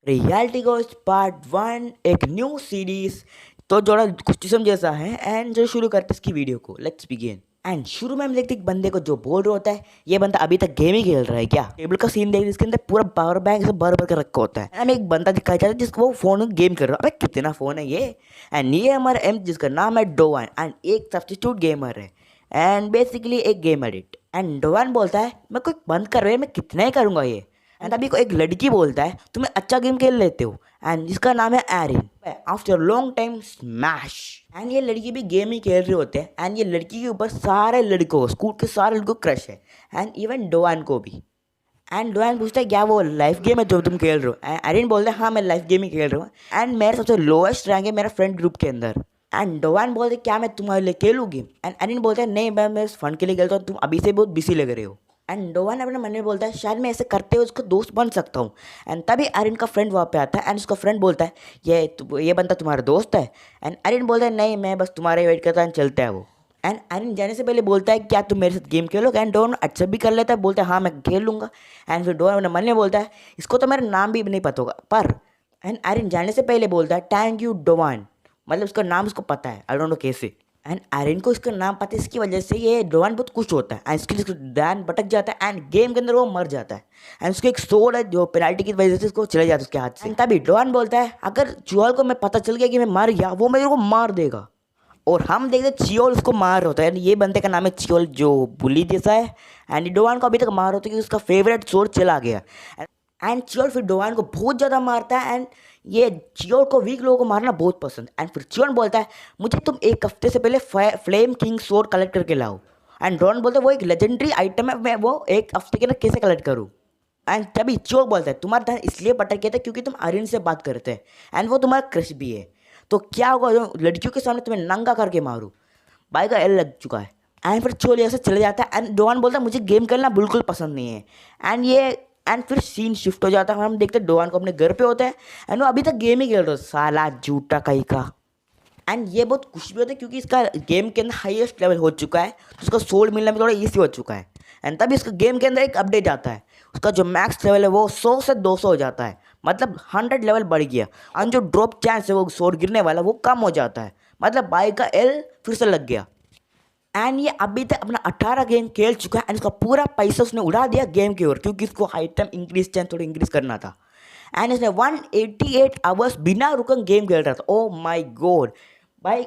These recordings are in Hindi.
रियलिटी गोस्ट पार्ट 1 एक न्यू सीरीज तो जोड़ा कुछ किस्म जैसा है। एंड जो शुरू करते इसकी वीडियो को लेट्स बिगिन। एंड शुरू में हम देखते एक बंदे को जो बोल रहा होता है ये बंदा अभी तक गेम ही खेल रहा है क्या। टेबल का सीन देखते इसके अंदर पूरा पावर बैंक से भर भर कर रखा होता है। हमें एक बंदा दिखाया जाता है जिसको वो फोन में गेम कर रहा है। अबे कितना फोन है ये। एंड ये हमारा एम जिसका नाम है डोवान एंड एक सब्स्टिट्यूट गेमर है एंड बेसिकली एक गेम एडिक्ट। एंड डोवान बोलता है मैं कोई बंद कर रहे मैं कितना ही करूँगा ये। एंड अभी को एक लड़की बोलता है तुम्हें अच्छा गेम खेल लेते हो एंड जिसका नाम है Erin. After long time smash. And ये लड़की भी गेम ही खेल रहे होते हैं एंड ये लड़की के ऊपर सारे लड़कों स्कूल के सारे लड़कों को क्रश है एंड इवन डोवान को भी। एंड डोवान पूछता है क्या वो लाइफ गेम है जो तुम खेल रहे हो। एरिन बोलता है हाँ मैं लाइफ गेम ही खेल रहा हूँ एंड मेरा सबसे लोएस्ट रैंक है मेरा फ्रेंड ग्रुप के अंदर। एंड डोवान बोलते क्या मैं तुम्हारे लिए खेलूँ गेम। एंड एरिन बोलता है नहीं मैं फन के लिए खेलता हूँ तुम अभी से बहुत बिजी लग रहे हो। एंड डोवान अपने मन में बोलता है शायद मैं ऐसे करते हुए उसका दोस्त बन सकता हूँ। एंड तभी अरिन का फ्रेंड वहाँ पे आता है एंड उसका फ्रेंड बोलता है ये बंदा तुम्हारा दोस्त है। एंड अरिन बोलता है नहीं मैं बस तुम्हारे वेट करता हूँ चलता है वो। एंड अरिन जाने से पहले बोलता है क्या तुम मेरे साथ गेम खेलोगे। एंड डोवान अच्छा भी कर लेता है बोलता है हाँ मैं खेल लूँगा। एंड फिर डोवान अपने मन में बोलता है इसको तो मेरा नाम भी नहीं पता होगा पर। एंड अरिन जाने से पहले बोलता है थैंक यू डोवान मतलब उसका नाम उसको पता है आई डोंट नो कैसे। एंड एरिन को इसका नाम पता है इसकी वजह से ये डोवान बहुत खुश होता है एंड इसके ध्यान भटक जाता है एंड गेम के अंदर वो मर जाता है। एंड उसको एक सोड है जो पेनाल्टी की वजह से उसको चले जाता है उसके हाथ से। तभी डोवान बोलता है अगर चियोल को मैं पता चल गया कि मैं मर गया वो मेरे को मार देगा। और हम देखते चियोल उसको मार होता है। ये बंदे का नाम है चियोल जो बुली जैसा है एंड डोवान को अभी तक मार होता है क्योंकि उसका फेवरेट सोड चला गया। एंड चियोल फिर डोवान को बहुत ज़्यादा मारता है एंड ये चियोल को वीक लोगों को मारना बहुत पसंद। एंड फिर चियोल बोलता है मुझे तुम एक हफ्ते से पहले फ्लेम किंग सोड कलेक्ट करके लाओ। एंड डोवान बोलता है वो एक लेजेंडरी आइटम है मैं वो एक हफ्ते के अंदर कैसे कलेक्ट करूँ। एंड तभी चियोल बोलता है तुम्हारा ध्यान इसलिए भटक गया था क्योंकि तुम अरिन से बात करते हैं एंड वो तुम्हारा क्रश भी है तो क्या होगा जो लड़कियों के सामने तुम्हें नंगा करके मारूँ। भाई का एल लग चुका है। एंड फिर चियोल ऐसे चले जाता है एंड डोवान बोलता है मुझे गेम खेलना बिल्कुल पसंद नहीं है। एंड फिर सीन शिफ्ट हो जाता है हम देखते हैं डोवान को अपने घर पे होता है एंड वो अभी तक गेम ही खेल रहा है साला झूठा कहीं का। एंड ये बहुत खुश भी होता है क्योंकि इसका गेम के अंदर हाईएस्ट लेवल हो चुका है तो उसका सोल मिलना भी थोड़ा ईजी हो चुका है। एंड तभी इसका गेम के अंदर एक अपडेट आता है उसका जो मैक्स लेवल है वो 100 से 200 हो जाता है मतलब 100 लेवल बढ़ गया। और जो ड्रॉप चांस है वो सोड गिरने वाला वो कम हो जाता है मतलब बाई का एल फिर से लग गया। एंड ये अभी तक अपना 18 गेम खेल चुका है एंड उसका पूरा पैसा उसने उड़ा दिया गेम की ओर क्योंकि इसको आइटम इंक्रीज चांस थोड़ा इंक्रीज करना था। एंड इसने 188 आवर्स बिना रुकन गेम खेल रहा था। ओ माय गॉड भाई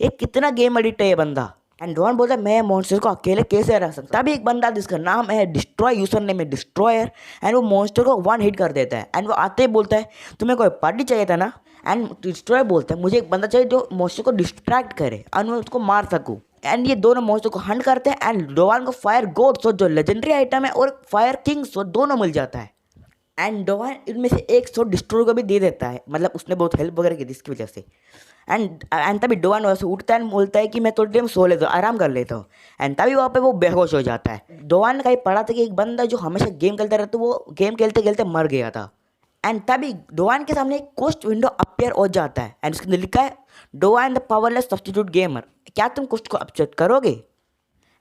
ये कितना गेम एडिक्ट है ये बंदा। एंड डॉन बोलता है मैं मॉन्स्टर को अकेले कैसे रह सकता। तभी एक बंदा जिसका नाम है डिस्ट्रॉय यूजर नेम है डिस्ट्रॉयर एंड वो मॉन्स्टर को 1 हिट कर देता है। एंड वो आते ही बोलता है तुम्हें कोई पार्टी चाहिए था ना। एंड डिस्ट्रॉय बोलता है मुझे एक बंदा चाहिए जो मॉन्स्टर को डिस्ट्रैक्ट करे और मैं उसको मार सकूँ। एंड ये दोनों मॉन्स्टर को हंट करते हैं एंड डोवान को फायर गॉड सोड जो लेजेंडरी आइटम है और फायर किंग सोड दोनों मिल जाता है। एंड डोवान इनमें से एक सोड डिस्ट्रॉय को भी दे देता है मतलब उसने बहुत हेल्प वगैरह की थी इसकी वजह से। एंड तभी डोवान वैसे उठता है बोलता है कि मैं थोड़ी देर में सो लेता हूँ आराम कर लेता हूँ। एंड तभी वहाँ पे वो बेहोश हो जाता है। डोवान ने कहीं पढ़ा था कि एक बंदा जो हमेशा गेम खेलता रहता वो गेम खेलते खेलते मर गया था। एंड तभी डोवान के सामने एक कोस्ट विंडो अपीयर हो जाता है एंड उसके अंदर लिखा है डोवान द पावरलेस सब्स्टिट्यूट गेमर क्या तुम कोस्ट को अपसेट करोगे।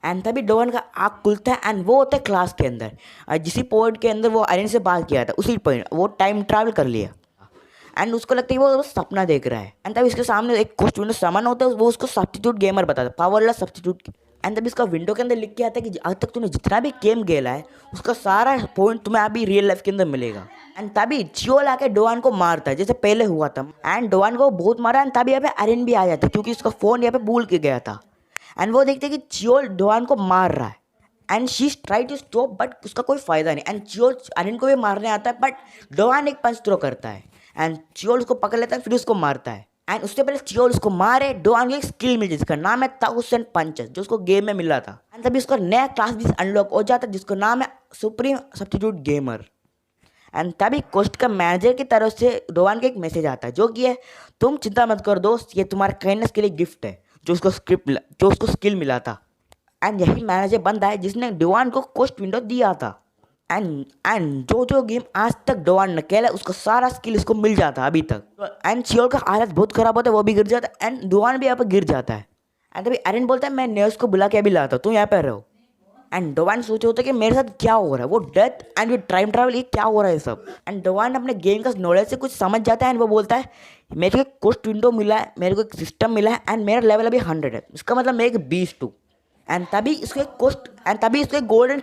एंड तभी डोवान का आँख खुलता है एंड वो होता है क्लास के अंदर जिसी पॉइंट के अंदर वो अरिन से बात किया था उसी पॉइंट वो टाइम ट्रैवल कर लिया। एंड उसको लगता है वो सपना देख रहा है। एंड तभी इसके सामने एक कोस्ट विंडो सामान होता है वो उसको सब्स्टिट्यूट गेमर बताता है पावरलेस सब्स्टिट्यूट। एंड तभी इसका विंडो के अंदर लिख के आता है कि आज तक तूने जितना भी गेम खेला है उसका सारा पॉइंट तुम्हें अभी रियल लाइफ के अंदर मिलेगा। एंड तभी चियोल आके डोवान को मारता है जैसे पहले हुआ था एंड डोवान को बहुत मारा एंड तभी यहाँ पे अरिन भी आ जाता है क्योंकि उसका फ़ोन यहाँ पे भूल के गया था। एंड वो देखते हैं कि चियोल डोवान को मार रहा है and she try to stop but उसका कोई फायदा नहीं। एंड चियोल अरिन को भी मारने आता है बट डोवान एक पंच थ्रो करता है एंड चियोल उसको पकड़ लेता है फिर उसको मारता है। एंड उससे पहले चियोल उसको मारे डोवान को एक स्किल मिल जिसका नाम है 1000 पंचेस जो उसको गेम में मिला था। एंड तभी उसका नया क्लास भी अनलॉक हो जाता है जिसका नाम है सुप्रीम सब्स्टिट्यूट गेमर। एंड तभी कोस्ट का मैनेजर की तरफ से डोवान का एक मैसेज आता है जो कि है तुम चिंता मत करो दोस्त ये तुम्हारे काइंडनेस के लिए गिफ्ट है जो उसको स्किल मिला था। एंड यही मैनेजर बंदा है जिसने डोवान को कोस्ट विंडो दिया था। एंड जो गेम आज तक डोवान ने खेला उसका सारा स्किल इसको मिल जाता अभी तक। एंड चियोल का हालत बहुत खराब होता है वो भी गिर जाता है एंड डोवान भी यहाँ पर गिर जाता है। एंड तभी एरिन बोलता है मैं नेल्स को बुला के अभी लाता हूँ तुम यहाँ पर रहो। एंड डोवान सोच होता है कि मेरे साथ क्या हो रहा है, वो डेथ एंड ये टाइम ट्रैवल ये क्या हो रहा है सब। एंड डोवान अपने गेम का नॉलेज से कुछ समझ जाता है एंड वो बोलता है मेरे को एक कोस्ट विंडो मिला है, मेरे को एक सिस्टम मिला है एंड मेरा लेवल अभी 100 है, इसका मतलब मैं एक बीस्ट हूँ। तभी उसको एक गोल्डन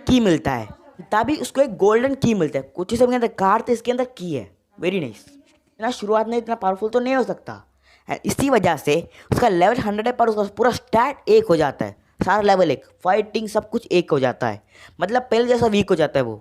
की मिलता है। कुछ ही सब के अंदर कार थे, इसके अंदर की है। Very nice. इतना शुरुआत में इतना पावरफुल तो नहीं हो सकता। And इसी वजह से उसका लेवल 100 है पर उसका पूरा स्टैट एक हो जाता है, सारा लेवल एक, फाइटिंग सब कुछ एक हो जाता है, मतलब पहले जैसा वीक हो जाता है वो।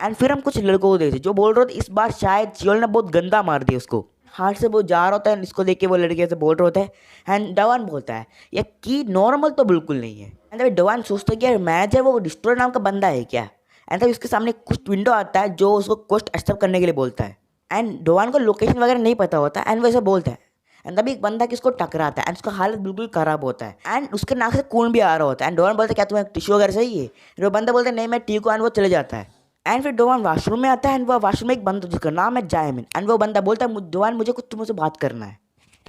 एंड फिर हम कुछ लड़कों को देखते जो बोल रहे थे इस बार शायद चियोल ने बहुत गंदा मार दिया उसको, हार्ट से वो जा रहा होता है। इसको देख के वो लड़के से बोल रहे होते हैं एंड डवान बोलता है ये की नॉर्मल तो बिल्कुल नहीं है। एंड तभी डवान सोचता है कि यार मैनेजर वो डिस्ट्रॉय नाम का बंदा है क्या। एंड तभी उसके सामने कुछ विंडो आता है जो उसको क्वेस्ट एक्सेप्ट करने के लिए बोलता है। एंड डवान को लोकेशन वगैरह नहीं पता होता एंड वैसे बोलता है। एंड तभी एक बंदा किसको टकराता है एंड उसका हालत बिल्कुल खराब होता है एंड उसके नाक से खून भी आ रहा होता है। एंड डोवान बोलता है क्या तुम्हें टिश्यू वगैरह चाहिए। वो बंदा बोलता है नहीं मैं ठीक हूँ एंड वो चले जाता है। एंड फिर डोवान वॉशरूम में आता है एंड वो वॉशरूम में एक बंदा जिसका नाम है जायमिन एंड वो बंदा बोलता है डोवान मुझे कुछ तुमसे बात करना है।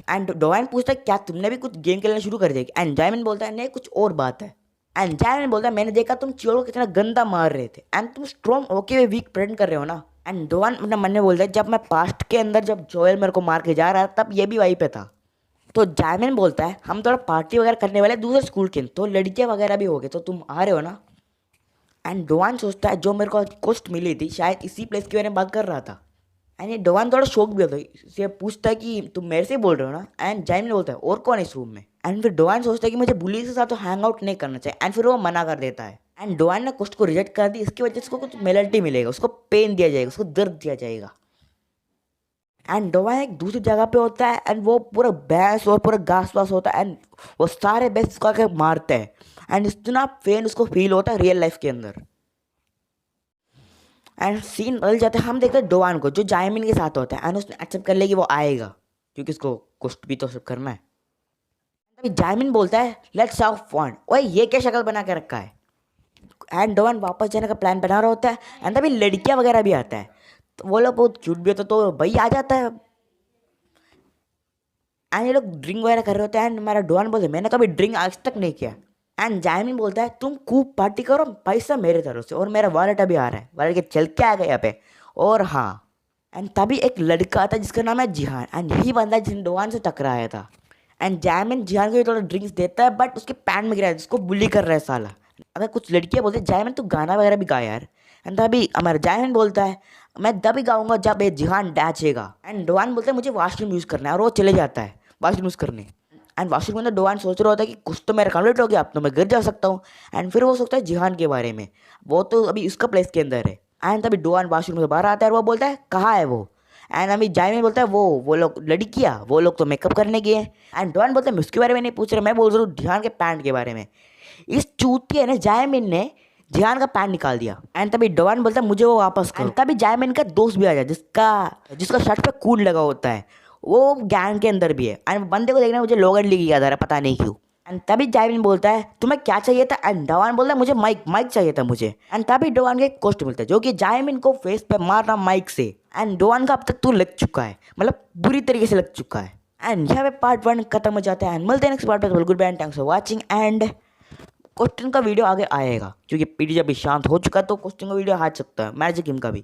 एंड डोवान पूछता है क्या तुमने भी कुछ गेम खेलना शुरू कर दिया। एंड जायमिन बोलता है नहीं कुछ और बात है। एंड जायमिन बोलता है मैंने देखा तुम चियोल को कितना गंदा मार रहे थे एंड तुम स्ट्रॉन्ग होके हुए वीक प्रेजेंट कर रहे हो ना। एंड डोवान अपने मन में बोलता है जब मैं पास्ट के अंदर जब जोएल मेरे को मार के जा रहा था तब ये भी वहीं पे था। तो जायमिन बोलता है हम थोड़ा पार्टी वगैरह करने वाले दूसरे स्कूल के, तो लड़कियां वगैरह भी हो गए तो तुम आ रहे हो ना। एंड डोवान सोचता है जो मेरे को कोस्ट मिली थी शायद इसी प्लेस के बारे में बात कर रहा था। एंड ये डोवान थोड़ा शौक भी होता है, इसे पूछता है कि तुम मेरे से ही बोल रहे हो ना। एंड जायमिन बोलता है और कौन है इस रूम में। एंड फिर डोवान सोचता है कि मुझे बुली के साथ तो हैंग आउट नहीं करना चाहिए एंड फिर वो मना कर देता है। एंड डोवान ने कोस्ट को रिजेक्ट कर दी, इसकी वजह से उसको कुछ मेलल्टी मिलेगा, उसको पेन दिया जाएगा, उसको दर्द दिया जाएगा। एंड डोवान एक दूसरी जगह पे होता है एंड वो पूरा भैंस और पूरा घास वास होता है एंड वो सारे भैंस को आके मारते हैं एंड इतना पेन उसको फील होता है रियल लाइफ के अंदर। एंड सीन बदल जाता है, हम देखते हैं डोवान को जो जायमिन के साथ होता है एंड उसने एक्सेप्ट कर लिया कि वो आएगा क्योंकि उसको कुछ भी तो सब करना है। तभी जायमिन बोलता है लेट्स हैव फन। ओए ये क्या शक्ल बना के रखा है। एंड डोवान वापस जाने का प्लान बना रहा होता है एंड तभी लड़कियां वगैरह भी आता है, तो वो लोग बहुत क्यूट भी होता तो भाई आ जाता है एंड ये लोग ड्रिंक वगैरह कर रहे होते हैं। एंड मेरा डोवान बोलते मैंने कभी ड्रिंक आज तक नहीं किया। एंड जायमिन बोलता है तुम खूब पार्टी करो, पैसा मेरे तरफ से और मेरा वॉलेट अभी आ रहा है, वॉलेट के चल के आ गए यहाँ पे। और हाँ एंड तभी एक लड़का आता है जिसका नाम है जिहान एंड यही बंदा जिसने डोवान से टकराया था। एंड जायमिन जिहान को भी थोड़ा ड्रिंक्स देता है बट उसके पैंट में गिरा है जिसको बुली कर रहा है साला। अगर कुछ लड़कियाँ बोलती है जायमिन तू गाना वगैरह भी गा यार। एंड तभी हमारा जायमिन बोलता है मैं तभी गाऊंगा जब ये जिहान डाचेगा। एंड डोवान बोलता है मुझे वॉशरूम यूज़ करना है और वो चले जाता है वॉशरूम यूज़ करने। एंड वॉशरूम में अंदर डोवान सोच रहा होता है कि कुछ तो मेरा कंप्लीट हो गया, अब तो मैं घर जा सकता हूँ। एंड फिर वो सोचता है जिहान के बारे में, वो तो अभी उसका प्लेस के अंदर है। एंड तभी डोवान वॉशरूम से बाहर आता है और वो बोलता है कहाँ है वो। एंड अभी जायमिन बोलता है वो लोग लड़कियाँ वो लोग तो मेकअप करने गए हैं। एंड डोवान बोलता है मैं उसके बारे में नहीं पूछ रहा, मैं बोल रहा हूँ जिहान के पैंट के बारे में। इस चूतिया ने जायमिन ने जिहान का पैंट निकाल दिया। एंड तभी डोवान बोलता है मुझे वो वापस करो। तभी जायमिन का दोस्त भी आ जाए जिसका शर्ट पे खून लगा होता है, वो गैंग के अंदर भी है। एंड बंदे को देखना मुझे लोगन लीग याद आ रहा है पता नहीं क्यों। एंड तभी जायमिन बोलता है तुम्हें क्या चाहिए था। एंड डोवान बोलता है मुझे माइक चाहिए था मुझे। एंड तभी डोवान का एक कोस्ट मिलता है जो कि जायमिन को फेस पे मार रहा माइक से। एंड डोवान का अब तक तो लग चुका है, मतलब बुरी तरीके से लग चुका है। एंड यहाँ पे पार्ट 1 खत्म हो जाता है एंड मिलते हैं नेक्स्ट पार्ट में। Good bye and thanks for watching. And question का वीडियो आगे आएगा क्योंकि पीडी जब भी शांत हो चुका है तो क्वेश्चन का वीडियो आ सकता है मैजिक गेम का भी।